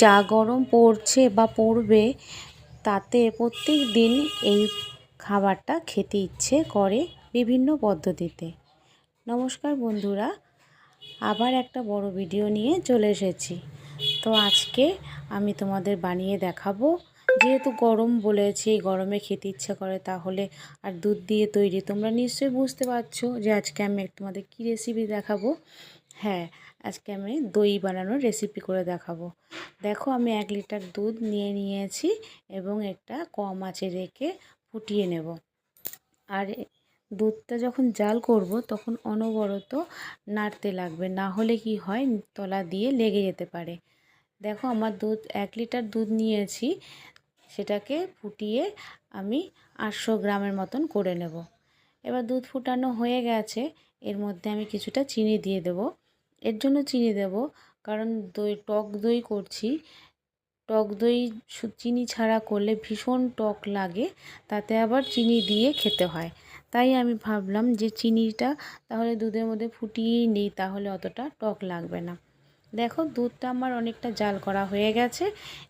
যা গরম পড়ছে বা পড়বে তাতে প্রত্যেক দিন এই খাবারটা খেতে ইচ্ছে করে বিভিন্ন পদ্ধতিতে। নমস্কার বন্ধুরা, আবার একটা বড় ভিডিও নিয়ে চলে এসেছি। তো আজকে আমি তোমাদের বানিয়ে দেখাবো, যেহেতু গরম বলেছি, গরমে খেতে ইচ্ছে করে, তাহলে আর দুধ দিয়ে তৈরি। তোমরা নিশ্চয়ই বুঝতে পারছো যে আজকে আমি তোমাদের কী রেসিপি দেখাবো। হ্যাঁ, আজকে আমি দই বানানোর রেসিপি করে দেখাবো। দেখো, আমি 1 লিটার দুধ নিয়েছি এবং একটা কম আঁচে রেখে ফুটিয়ে নেব। আর দুধটা যখন জাল করব তখন অনবরত নাড়তে লাগবে, না হলে কি হয়, তলা দিয়ে লেগে যেতে পারে। দেখো, আমার 1 লিটার দুধ নিয়েছি, সেটাকে ফুটিয়ে আমি 800 গ্রামের মতন করে নেব। এবার দুধ ফুটানো হয়ে গেছে, এর মধ্যে আমি কিছুটা চিনি দিয়ে দেব। এর জন্য চিনি দেব কারণ টক দই করছি। টক দই চিনি ছাড়া করলে ভীষণ টক লাগে, তাতে আবার চিনি দিয়ে খেতে হয়। তাই আমি ভাবলাম যে চিনিটা তাহলে দুধের মধ্যে ফুটিয়েই নিই, তাহলে অতটা টক লাগবে না। দেখো, দুধটা আমার অনেকটা জাল করা হয়ে গেছে।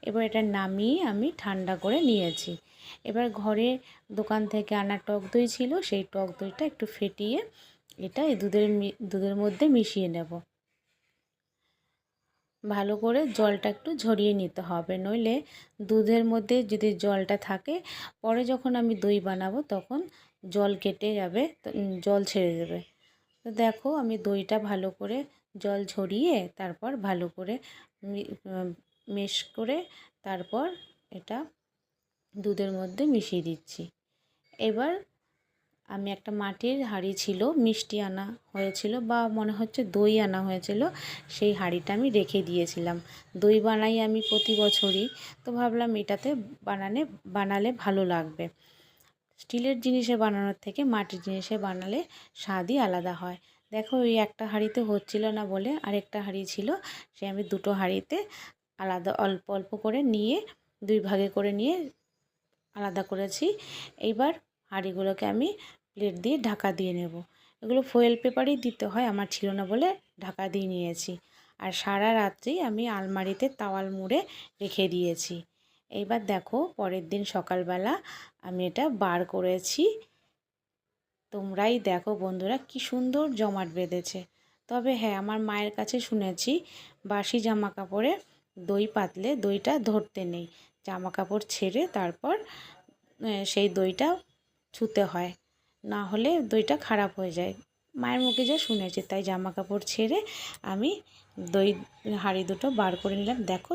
এবার এটা নামিয়ে আমি ঠান্ডা করে নিয়েছি। এবার ঘরে দোকান থেকে আনা টক দই ছিল, সেই টক দইটা একটু ফেটিয়ে এটা এই দুধের মধ্যে মিশিয়ে নেব। ভালো করে জলটা একটু ঝরিয়ে নিতে হবে, নইলে দুধের মধ্যে যদি জলটা থাকে, পরে যখন আমি দই বানাবো তখন জল কেটে যাবে, জল ছেড়ে দেবে। তো দেখো, আমি দইটা ভালো করে জল ঝরিয়ে তারপর ভালো করে মেশ করে তারপর এটা দুধের মধ্যে মিশিয়ে দিচ্ছি। এবার আমি একটা মাটির হাঁড়ি ছিল, মিষ্টি আনা হয়েছিল বা মনে হচ্ছে দই আনা হয়েছিল, সেই হাঁড়িটা আমি রেখে দিয়েছিলাম। দই বানাই আমি প্রতি বছরই, তো ভাবলাম এটাতে বানালে ভালো লাগবে। স্টিলের জিনিসে বানানোর থেকে মাটির জিনিসে বানালে স্বাদই আলাদা হয়। দেখো, ওই একটা হাঁড়িতে হচ্ছিল না বলে আরেকটা হাঁড়ি ছিল, সে আমি দুটো হাঁড়িতে আলাদা অল্প অল্প করে নিয়ে 2 ভাগে করে নিয়ে আলাদা করেছি। এইবার হাঁড়িগুলোকে আমি প্লেট দিয়ে ঢাকা দিয়ে নেব। এগুলো ফয়েল পেপারেই দিতে হয়, আমার ছিল না বলে ঢাকা দিয়ে নিয়েছি। আর সারা রাত্রি আমি আলমারিতে তাওয়াল মুড়ে রেখে দিয়েছি। এইবার দেখো, পরের দিন সকালবেলা আমি এটা বার করেছি। তোমরাই দেখো বন্ধুরা, কি সুন্দর জমাট বেঁধেছে। তবে হ্যাঁ, আমার মায়ের কাছে শুনেছি বাসি জামা কাপড়ে দই পাতলে দইটা ধরতে নেই, জামা কাপড় ছেড়ে তারপর সেই দইটা ছুঁতে হয়, না হলে দইটা খারাপ হয়ে যায়। মায়ের মুখে যা শুনেছি, তাই জামা কাপড় ছেড়ে আমি দই হাঁড়ি দুটো বার করে নিলাম। দেখো।